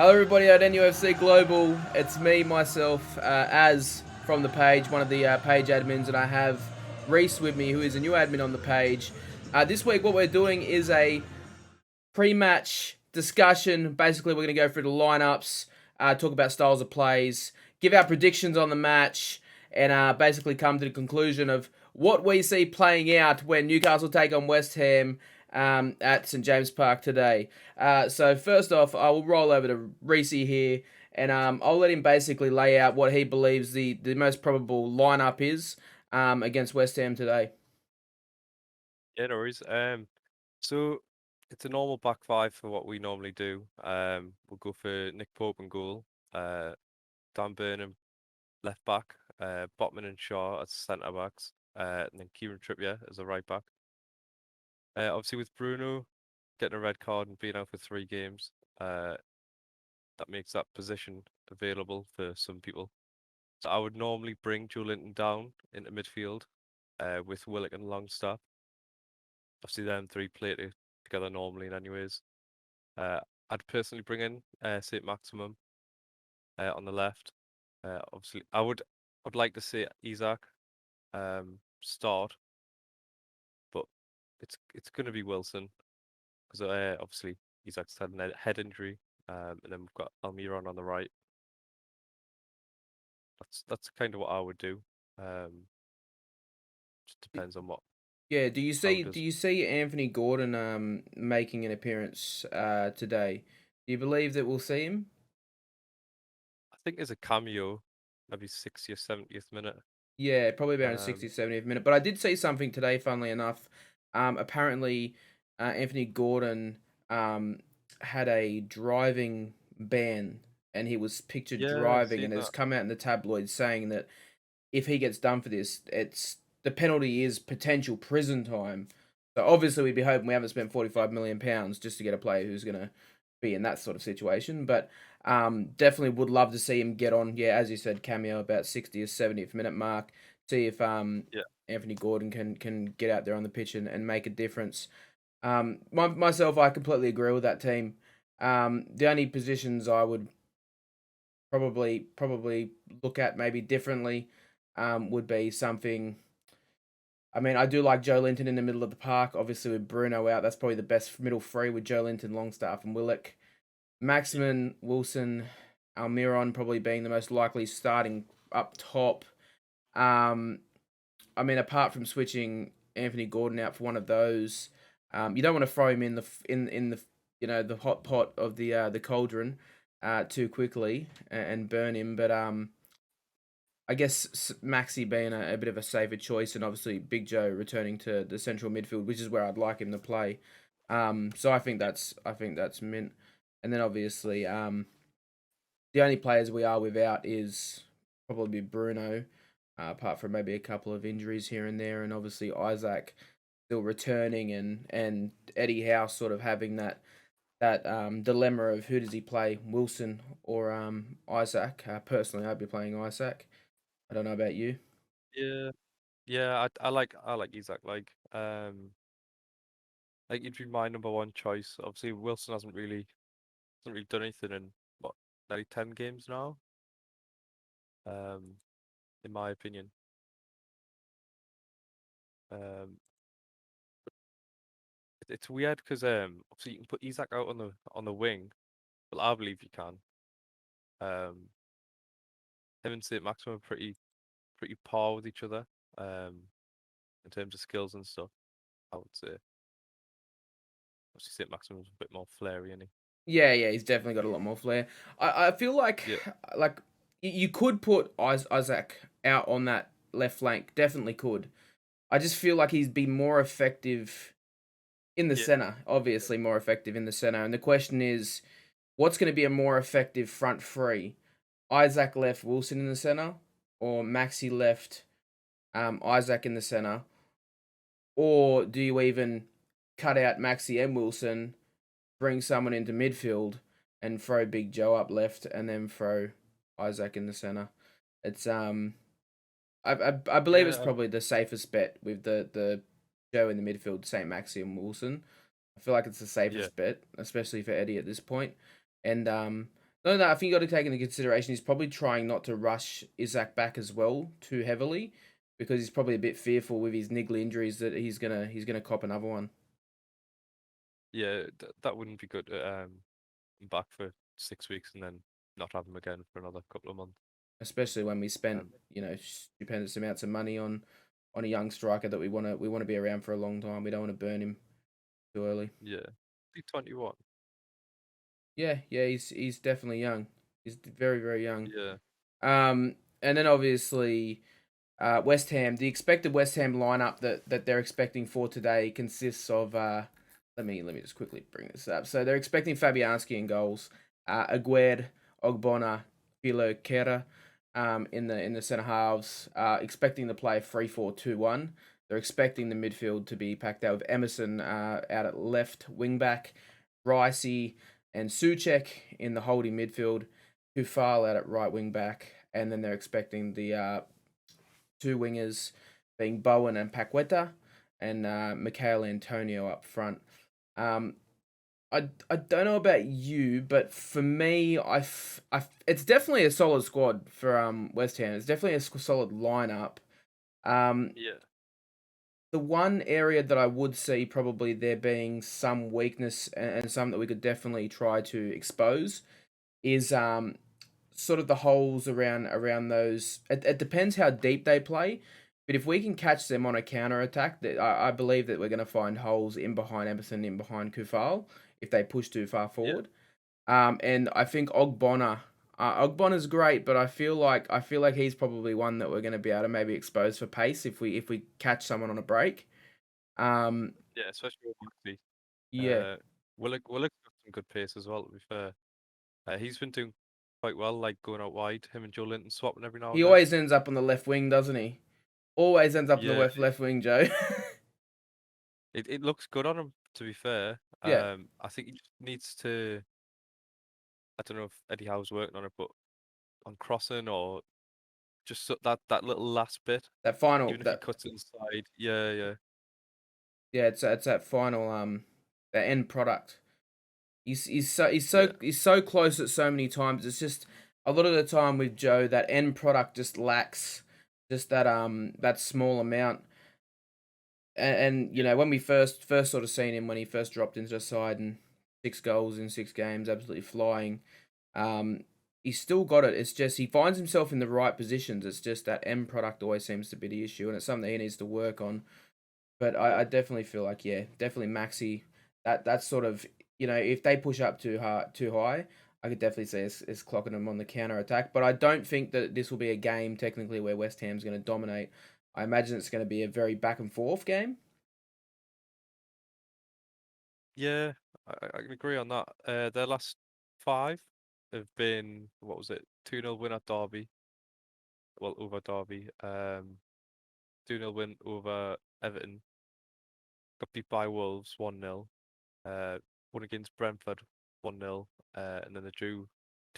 Hello, everybody at NUFC Global. It's me, myself, as from the page, one of the page admins, and I have Reese with me, who is a new admin on the page. This week, what we're doing is a pre-match discussion. Basically, we're going to go through the lineups, talk about styles of plays, give our predictions on the match, and basically come to the conclusion of what we see playing out when Newcastle take on West Ham at St James Park today. So first off, I will roll over to Reese here, and I'll let him basically lay out what he believes the most probable lineup is against West Ham today. Yeah, no worries. So it's a normal back five for what we normally do. We'll go for Nick Pope and goal, Dan Burnham left back, Botman and Shaw as centre backs, and then Kieran Trippier as a right back. Obviously with Bruno getting a red card and being out for 3 games, that makes that position available for some people. So I would normally bring Joe Linton down into midfield, with Willock and Longstaff. Obviously them three play together normally anyways. I'd personally bring in St Maximum on the left. Obviously, I'd like to see Isaac start, but it's going to be Wilson because obviously Isaac's had a head injury, and then we've got Almiron on the right. That's kind of what I would do. Just depends on what Yeah, how do does. you see Anthony Gordon making an appearance today? Do you believe that we'll see him? I think there's a cameo, maybe 60th, 70th minute. Yeah, probably about a Um, 60th, 70th minute. But I did see something today, funnily enough. Apparently, Anthony Gordon had a driving ban, and he was pictured yeah, I've driving, seen and it's that. come out in the tabloids saying that if he gets done for this, the penalty is potential prison time. So obviously, we'd be hoping we haven't spent £45 million just to get a player who's going to be in that sort of situation. But definitely would love to see him get on. Yeah, as you said, cameo about 60th, 70th minute mark. See if Yeah, Anthony Gordon can get out there on the pitch and make a difference. Myself, I completely agree with that team. The only positions I would probably look at maybe differently would be something. I mean, I do like Joe Linton in the middle of the park. Obviously, with Bruno out, that's probably the best middle three with Joe Linton, Longstaff, and Willock. yeah, Maximin, Wilson, Almiron probably being the most likely starting up top. Um, I mean, apart from switching Anthony Gordon out for one of those, you don't want to throw him in the the hot pot of the cauldron too quickly and burn him. But I guess Maxi being a bit of a safer choice, and obviously Big Joe returning to the central midfield, which is where I'd like him to play. So I think that's mint. And then obviously the only players we are without is probably Bruno, apart from maybe a couple of injuries here and there, and obviously Isaac still returning, and Eddie House sort of having that dilemma of who does he play, Wilson or Isaac. Personally, I'd be playing Isaac. I don't know about you. yeah. Yeah, I like Isaac. Like he'd be my number one choice. Obviously, Wilson hasn't really done anything in what, nearly 10 games now. Um, in my opinion. Um, it's weird because obviously you can put Isaac out on the wing. Well, I believe you can. Um, him and Saint Maximum are pretty par with each other. In terms of skills and stuff, I would say. Obviously, Saint Maximum's a bit more flary, isn't Yeah, yeah, he's definitely got a lot more flair. I feel like he? Yeah, like you could put Isaac out on that left flank. Definitely could. I just feel like he'd be more effective in the yeah, center. Obviously, more effective in the center. And the question is, what's going to be a more effective front three? Isaac left, Wilson in the center, or Maxi left, Isaac in the center, or do you even cut out Maxi and Wilson, bring someone into midfield, and throw Big Joe up left, and then throw Isaac in the center? It's I believe it's yeah, probably the safest bet with the Joe in the midfield, Saint Maxi and Wilson. I feel like it's the yeah, safest bet, especially for Eddie at this point. And No, no, I think you got to take into consideration he's probably trying not to rush Isaac back as well too heavily because he's probably a bit fearful with his niggly injuries that he's gonna cop another one, Yeah, that wouldn't be good. Back for 6 weeks and then not have him again for another couple of months. especially when we spent Um, stupendous amounts of money on a young striker that we want to be around for a long time. We don't want to burn him too early. yeah, I think 21. Yeah, yeah, he's definitely young. He's very very young. Yeah, And then obviously West Ham, the expected West Ham lineup that they're expecting for today consists of let me just quickly bring this up. So they're expecting Fabianski in goals, Aguerd, Ogbonna, Filo Kera, in the centre halves. Expecting to play 3-4-2-1. They're expecting the midfield to be packed out with Emerson out at left wing back, Ricey and Suchek in the holding midfield, Kufal out at right wing back, and then they're expecting the two wingers being Bowen and Paqueta, and Mikhail Antonio up front. Um, I don't know about you, but for me, it's definitely a solid squad for West Ham. It's definitely a solid lineup. Um, yeah, the one area that I would see probably there being some weakness and some that we could definitely try to expose is sort of the holes around those. It depends how deep they play, but if we can catch them on a counter attack, that I believe that we're going to find holes in behind Emerson, in behind Kufal if they push too far yeah, forward. And I think Ogbonna's great, but I feel like he's probably one that we're going to be able to maybe expose for pace if we catch someone on a break. Um, yeah. Especially with Maxi. yeah, Willock's got some good pace as well. To be fair, he's been doing quite well, like going out wide. Him and Joe Linton swapping every now he and then. always ends up on the left wing, doesn't he? Always ends up on the Yeah, left wing, Joe. it looks good on him. To be fair, Yeah. I think he just needs to. I don't know if Eddie Howe's working on it, but on crossing or just that little last bit, That final even if he that cuts it inside. Yeah, yeah, Yeah, it's that final that end product. He's so he's yeah, so he's so close at so many times. It's just a lot of the time with Joe that end product just lacks just that small amount. And yeah, when we first sort of seen him when he first dropped into the side and 6 goals in 6 games, absolutely flying. Um, he's still got it. It's just he finds himself in the right positions. It's just that end product always seems to be the issue, and it's something he needs to work on. But yeah, I definitely feel like yeah, definitely Maxi. That's sort of if they push up too high, I could definitely see us clocking them on the counter attack. But I don't think that this will be a game technically where West Ham's going to dominate. I imagine it's going to be a very back and forth game. yeah. I can agree on that. Their last five have been what was it? 2-0 win at Derby. Well, over Derby. 2-0 win over Everton. Got beat by Wolves 1-0. Won against Brentford 1-0. And then they drew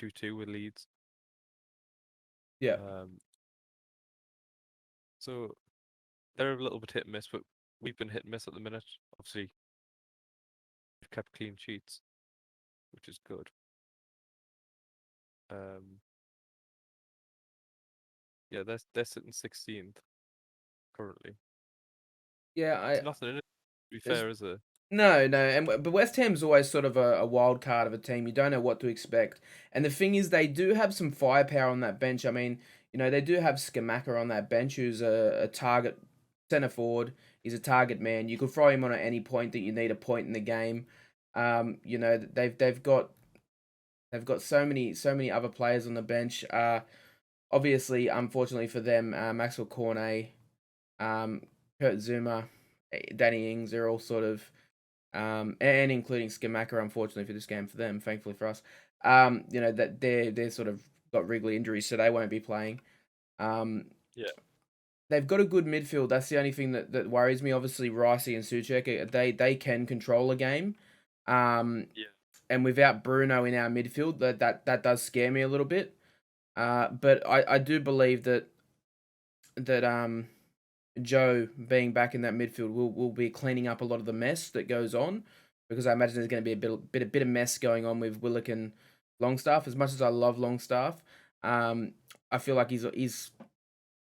2-2 with Leeds. Yeah, Um, so they're a little bit hit and miss, but we've been hit and miss at the minute. Obviously, we've kept clean sheets, which is good. Um, yeah, they're sitting 16th currently. yeah. There's nothing in it, to be There's fair, is there? No, no, but West Ham's always sort of a wild card of a team. You don't know what to expect, and the thing is, they do have some firepower on that bench. I mean, they do have Skamaka on that bench, who's a target centre forward. He's a target man. You could throw him on at any point that you need a point in the game. They've got so many other players on the bench. Obviously, unfortunately for them, Maxwell Cornet, um, Kurt Zuma, Danny Ings are all sort of and including Skamaka, unfortunately for this game for them, thankfully for us. That they're sort of got wriggly injuries, so they won't be playing. Um, Yeah, they've got a good midfield. That's the only thing that worries me. Obviously, Ricey and Suchek, they can control a game. Um, yeah, and without Bruno in our midfield, that does scare me a little bit. But I do believe that Joe being back in that midfield will be cleaning up a lot of the mess that goes on because I imagine there's going to be a bit of mess going on with Willock Longstaff. As much as I love Longstaff, I feel like he's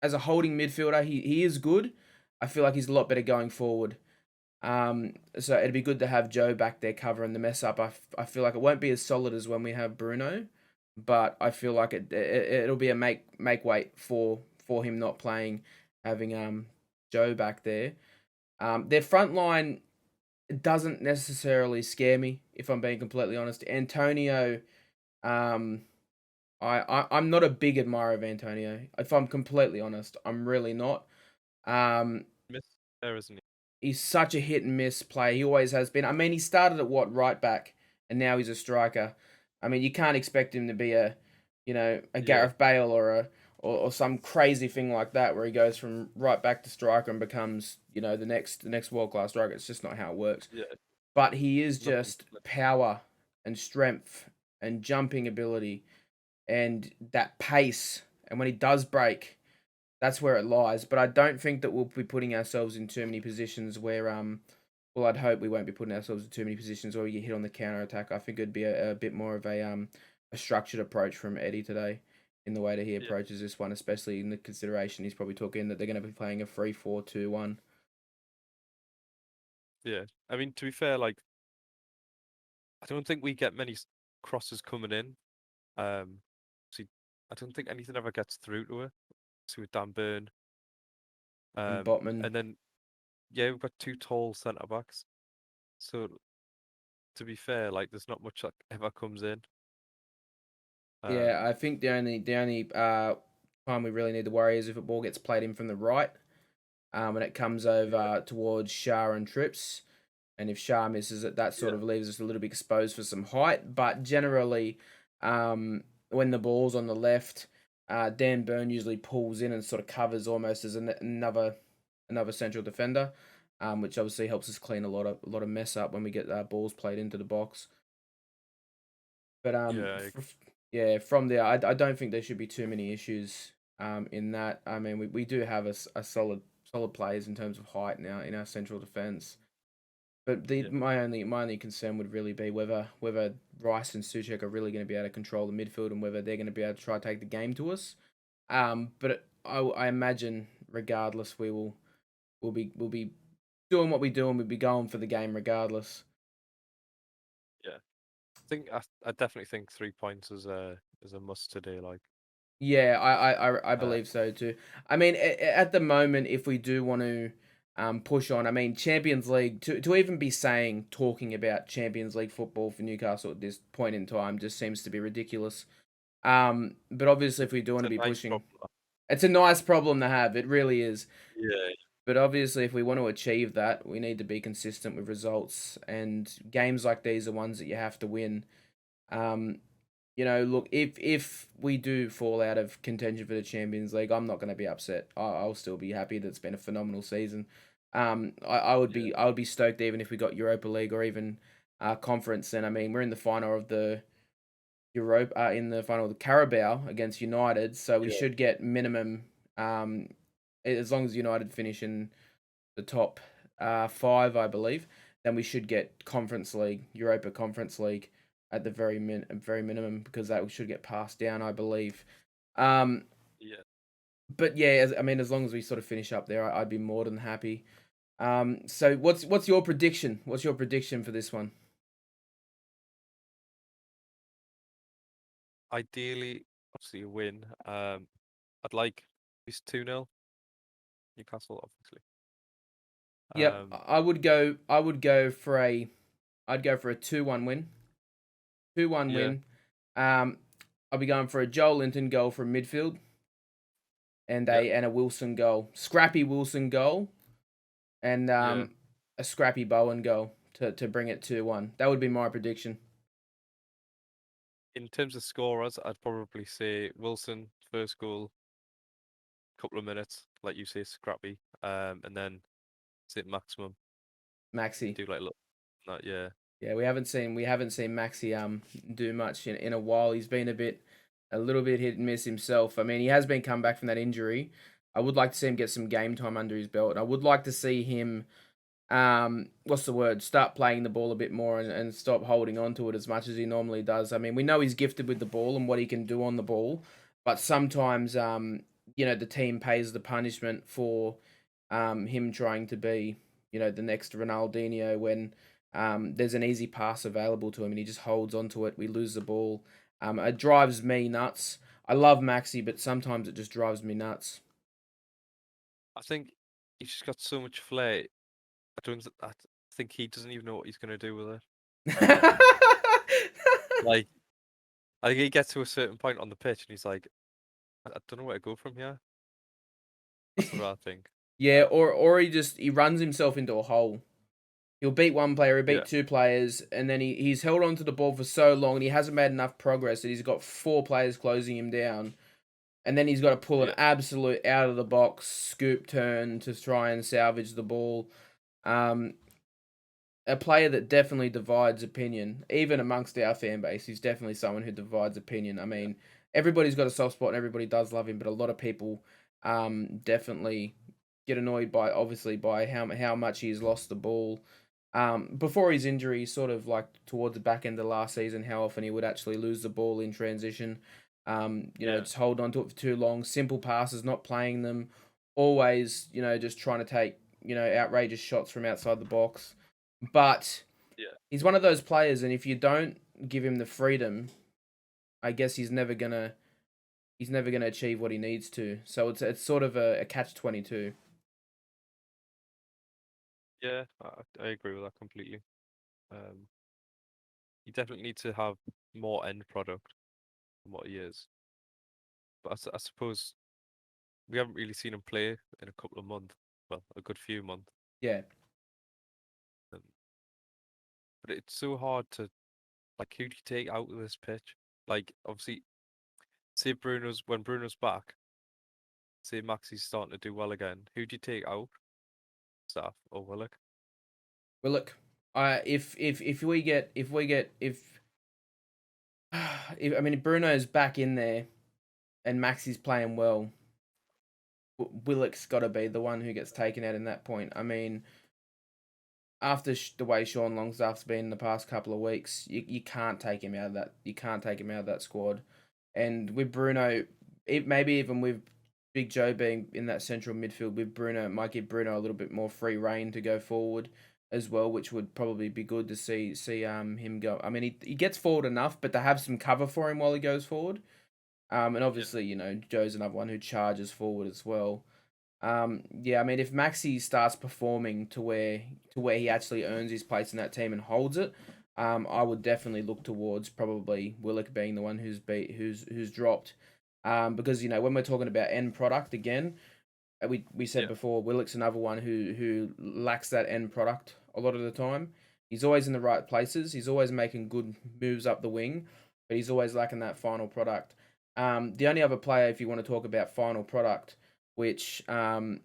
as a holding midfielder, he is good. I feel like he's a lot better going forward. So it'd be good to have Joe back there covering the mess up. I feel like it won't be as solid as when we have Bruno, but I feel like it'll be a make weight for him not playing, having Joe back there. Their front line doesn't necessarily scare me, if I'm being completely honest. Antonio, um, I'm not a big admirer of Antonio. If I'm completely honest, I'm really not. Um, Miss there, isn't he? he's such a hit and miss player. He always has been. I mean, he started at what, right back, and now he's a striker. I mean, you can't expect him to be a Yeah, Gareth Bale or some crazy thing like that where he goes from right back to striker and becomes the next world class striker. It's just not how it works. yeah. But he is Nothing. just power and strength and jumping ability and that pace. And when he does break, that's where it lies. But I don't think that we'll be putting ourselves in too many positions where well, I'd hope we won't be putting ourselves in too many positions where we get hit on the counter attack. I think it'd be a bit more of a structured approach from Eddie today in the way that he Yeah, approaches this one, especially in the consideration he's probably took in that they're going to be playing a 3-4-2-1. yeah. I mean, to be fair, like I don't think we get many crosses coming in. See, I don't think anything ever gets through to her. So with Dan Burn, And Botman, and then yeah, we've got two tall centre backs. So to be fair, like there's not much that ever comes in. yeah, Um, I think the only time we really need to worry is if a ball gets played in from the right, and it comes yeah, over towards Shah and Trips. And if Shah misses it, that sort yeah, of leaves us a little bit exposed for some height. But generally, when the ball's on the left, Dan Burn usually pulls in and sort of covers almost as another central defender, which obviously helps us clean a lot of mess up when we get balls played into the box. But yeah, yeah, from there, I don't think there should be too many issues in that. I mean, we do have a solid players in terms of height now in our central defence. But yeah, my only concern would really be whether Rice and Suchek are really going to be able to control the midfield and whether they're going to be able to try to take the game to us. But I imagine regardless we'll be doing what we do and we'll be going for the game regardless. yeah. I definitely think 3 points is a must today. Like, Yeah, I uh, believe so too. I mean, at the moment, if we do want to push on, I mean, Champions League to even be talking about Champions League football for Newcastle at this point in time just seems to be ridiculous. But obviously, if we do it's want to a be nice pushing, problem. it's a nice problem to have. It really is. Yeah, But obviously, if we want to achieve that, we need to be consistent with results. And games like these are ones that you have to win. Um, look, if we do fall out of contention for the Champions League, I'm not going to be upset. I'll still be happy that it's been a phenomenal season. I would yeah, be stoked even if we got Europa League or even conference. And I mean, we're in the final of the in the final of the Carabao against United, so we yeah, should get minimum. As long as United finish in the top five, I believe, then we should get Conference League, Europa Conference League at the very minimum because that should get passed down, I believe. Um, yeah. but yeah, I mean, as long as we sort of finish up there, I'd be more than happy. So what's your prediction? What's your prediction for this one? Ideally, obviously a win. I'd like at least 2-0 Newcastle, obviously. Yep, Um, I'd go for a 2-1 win. 2-1 yeah, win. Um, I'll be going for a Joel Linton goal from midfield and yeah, a Wilson goal, scrappy Wilson goal, and yeah. a scrappy Bowen goal to bring it 2-1. That would be my prediction. In terms of scorers, I'd probably say Wilson first goal, couple of minutes, like you say, scrappy. And then say maximum. Maxi. Do like look that, yeah, Yeah, we haven't seen Maxi do much in a while. He's been a little bit hit and miss himself. I mean, he has been come back from that injury. I would like to see him get some game time under his belt. And I would like to see him what's the word? Start playing the ball a bit more and stop holding on to it as much as he normally does. I mean, we know he's gifted with the ball and what he can do on the ball, but sometimes, the team pays the punishment for him trying to be, the next Ronaldinho when there's an easy pass available to him and he just holds onto it. We lose the ball. It drives me nuts. I love Maxi, but sometimes it just drives me nuts. I think he's just got so much flair. I think he doesn't even know what he's gonna do with it. Like, I think he gets to a certain point on the pitch and he's like, I don't know where to go from here. That's what I think. Yeah, or he runs himself into a hole. He'll beat one player, he'll beat Yeah, two players, and then he's held onto the ball for so long and he hasn't made enough progress that he's got four players closing him down. And then he's got to pull an yeah, absolute out of the box scoop turn to try and salvage the ball. Um, a player that definitely divides opinion, even amongst our fan base. He's definitely someone who divides opinion. I yeah, mean, everybody's got a soft spot and everybody does love him, but a lot of people definitely get annoyed by obviously by how much he's lost the ball. Before his injury, sort of like towards the back end of last season, how often he would actually lose the ball in transition. yeah, Just hold on to it for too long. Simple passes, not playing them. Always, just trying to take, outrageous shots from outside the box. But yeah, he's one of those players, and if you don't give him the freedom, I guess he's never gonna achieve what he needs to. So it's sort of a catch-22. yeah. I agree with that completely. Um, you definitely need to have more end product than what he is. But I suppose we haven't really seen him play in a couple of months. Well, a good few months. Yeah. Um, but it's so hard to like who do you take out of this pitch? Like obviously, say when Bruno's back, say Maxi's starting to do well again. Who do you take out? Staff or Willock? Well, look, if we get if I mean if Bruno's back in there and Maxi's playing well, Willock's got to be the one who gets taken out in that point. I mean, after the way Sean Longstaff's been in the past couple of weeks, you can't take him out of that. You can't take him out of that squad. And with Bruno, maybe even with Big Joe being in that central midfield with Bruno, it might give Bruno a little bit more free reign to go forward as well, which would probably be good to see him go. I mean, he gets forward enough, but to have some cover for him while he goes forward. And Yeah, obviously, Joe's another one who charges forward as well. Yeah, I mean, if Maxi starts performing to where he actually earns his place in that team and holds it, I would definitely look towards probably Willock being the one who's dropped. Because when we're talking about end product again, we said yeah, before, Willock's another one who lacks that end product a lot of the time. He's always in the right places. He's always making good moves up the wing, but he's always lacking that final product. The only other player, if you want to talk about final product, which a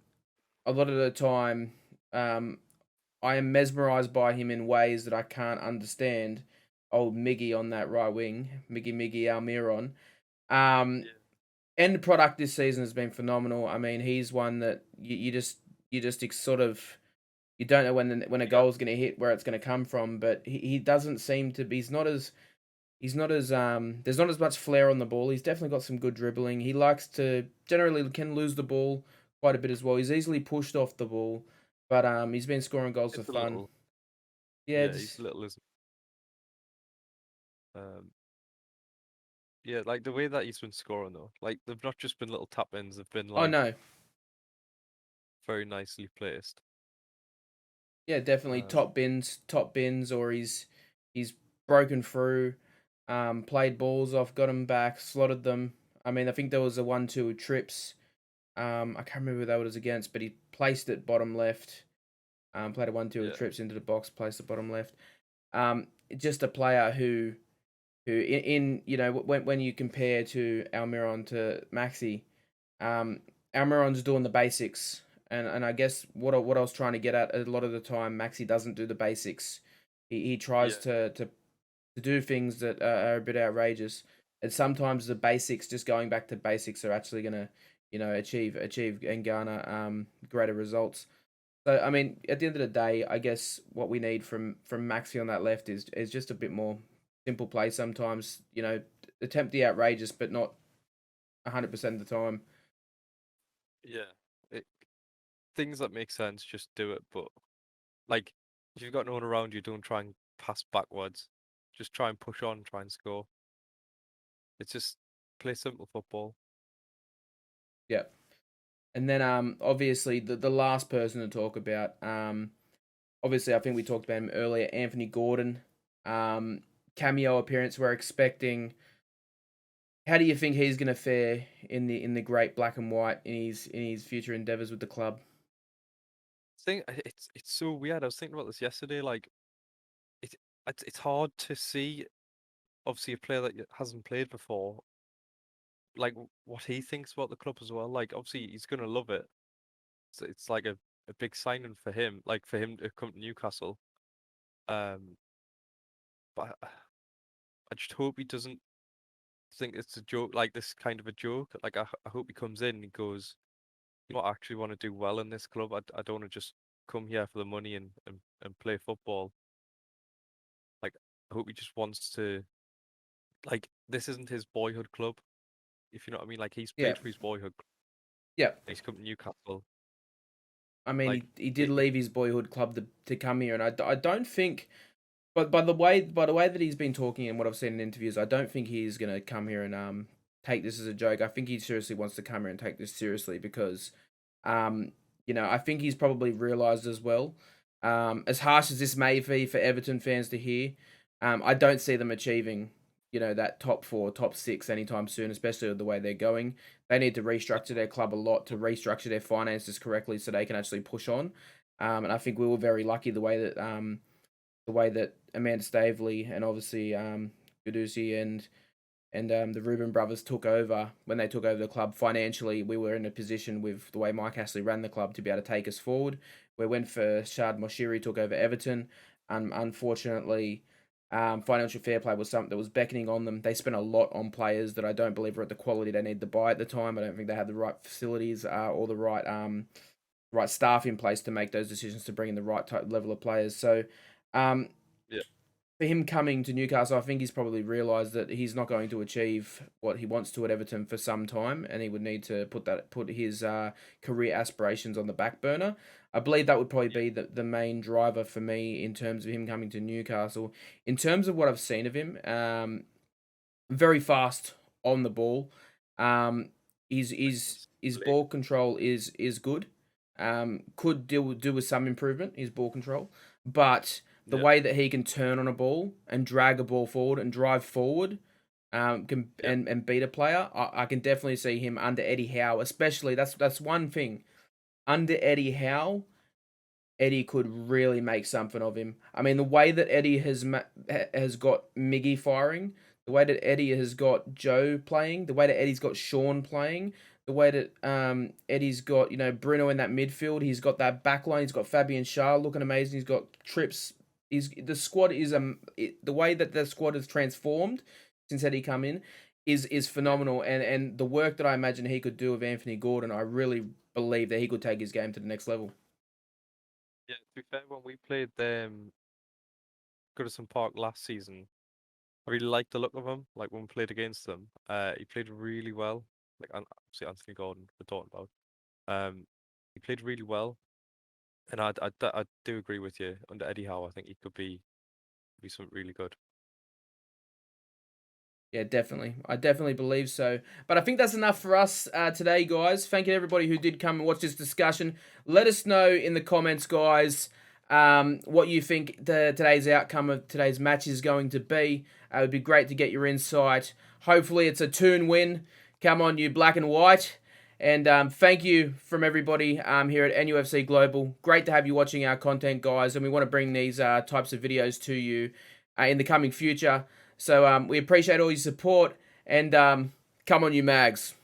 lot of the time I am mesmerized by him in ways that I can't understand. Old Miggy on that right wing, Miggy Almiron. Um, yeah. End product this season has been phenomenal. I mean, he's one that you just sort of you don't know when a You got goal's going to hit where it's going to come from, but he doesn't seem to be. He's not as there's not as much flair on the ball. He's definitely got some good dribbling. He likes to generally can lose the ball quite a bit as well. He's easily pushed off the ball, but he's been scoring goals for it's a fun. little, Yeah, yeah. He's just little, isn't um, yeah. Like the way that he's been scoring though, like they've not just been little tap ins. They've been oh like no, very nicely placed. yeah, definitely Um, top bins, or he's broken through, played balls off, got them back, slotted them. I mean, I think there was a 1-2 trips. I can't remember who that was against, but he placed it bottom left. Played a 1-2 yeah, trips into the box, placed it bottom left. Just a player who when you compare to Almiron to Maxi, um, Almiron's doing the basics, and I guess what I was trying to get at a lot of the time, Maxi doesn't do the basics. He tries yeah. to do things that are a bit outrageous, and sometimes the basics, just going back to basics, are actually gonna achieve and garner greater results. So I mean, at the end of the day, I guess what we need from Maxi on that left is just a bit more simple play. Sometimes, attempt the outrageous, but not 100% of the time. Yeah. It, things that make sense, just do it. But like, if you've got no one around you, don't try and pass backwards. Just try and push on, try and score. It's just play simple football. Yeah. And then obviously the last person to talk about, obviously I think we talked about him earlier, Anthony Gordon. Cameo appearance we're expecting. How do you think he's going to fare in the great black and white in his future endeavors with the club? It's so weird. I was thinking about this yesterday. Like, it, it's hard to see, obviously, a player that hasn't played before, like what he thinks about the club as well. Like, obviously, he's gonna love it. So it's like a big signing for him, like for him to come to Newcastle. Um, but I just hope he doesn't think it's a joke, like this kind of a joke. Like, I hope he comes in and he goes, you know, I actually want to do well in this club. I don't want to just come here for the money and play football. Like, I hope he just wants to, like, this isn't his boyhood club, if you know what I mean. Like, he's Yeah, played for his boyhood club. yeah. He's come to Newcastle. I mean, Like, he did leave his boyhood club to come here, and I don't think. But by the way that he's been talking and what I've seen in interviews, I don't think he's gonna come here and take this as a joke. I think he seriously wants to come here and take this seriously because um I think he's probably realised as well. As harsh as this may be for Everton fans to hear, I don't see them achieving that top four, top six anytime soon, especially with the way they're going. They need to restructure their club a lot to restructure their finances correctly so they can actually push on. And I think we were very lucky the way that Amanda Stavely and obviously Gudusi and the Reuben brothers took over when they took over the club financially. We were in a position with the way Mike Ashley ran the club to be able to take us forward. We went for Shad Moshiri took over Everton, and unfortunately, financial fair play was something that was beckoning on them. They spent a lot on players that I don't believe are at the quality they need to buy at the time. I don't think they had the right facilities or the right staff in place to make those decisions to bring in the right type level of players. So, um, yeah, for him coming to Newcastle, I think he's probably realised that he's not going to achieve what he wants to at Everton for some time, and he would need to put his career aspirations on the back burner. I believe that would probably yeah, be the main driver for me in terms of him coming to Newcastle. In terms of what I've seen of him, very fast on the ball. Um, his slick. ball control is good. Could do with some improvement. His ball control, but the Yeah, way that he can turn on a ball and drag a ball forward and drive forward, can yeah, and beat a player. I can definitely see him under Eddie Howe, especially. That's one thing under Eddie Howe. Eddie could really make something of him. I mean, the way that Eddie has got Miggy firing, the way that Eddie has got Joe playing, the way that Eddie's got Sean playing, the way that Eddie's got Bruno in that midfield. He's got that back line. He's got Fabian Schär looking amazing. He's got Trips. The squad is the way that the squad has transformed since Eddie come in is yeah, phenomenal. And the work that I imagine he could do with Anthony Gordon, I really believe that he could take his game to the next level. yeah. To be fair, when we played Goodison Park last season, I really liked the look of him. Like when we played against them, he played really well. Like obviously Anthony Gordon, we're talking about. He played really well, and I do agree with you. Under Eddie Howe, I think he could be something really good. Yeah, definitely. I definitely believe so. But I think that's enough for us today, guys. Thank you to everybody who did come and watch this discussion. Let us know in the comments, guys, what you think today's outcome of today's match is going to be. It would be great to get your insight. Hopefully, it's a Toon win. Come on, you black and white. And thank you from everybody here at NUFC Global. Great to have you watching our content, guys. And we want to bring these types of videos to you in the coming future. So we appreciate all your support and come on, you mags.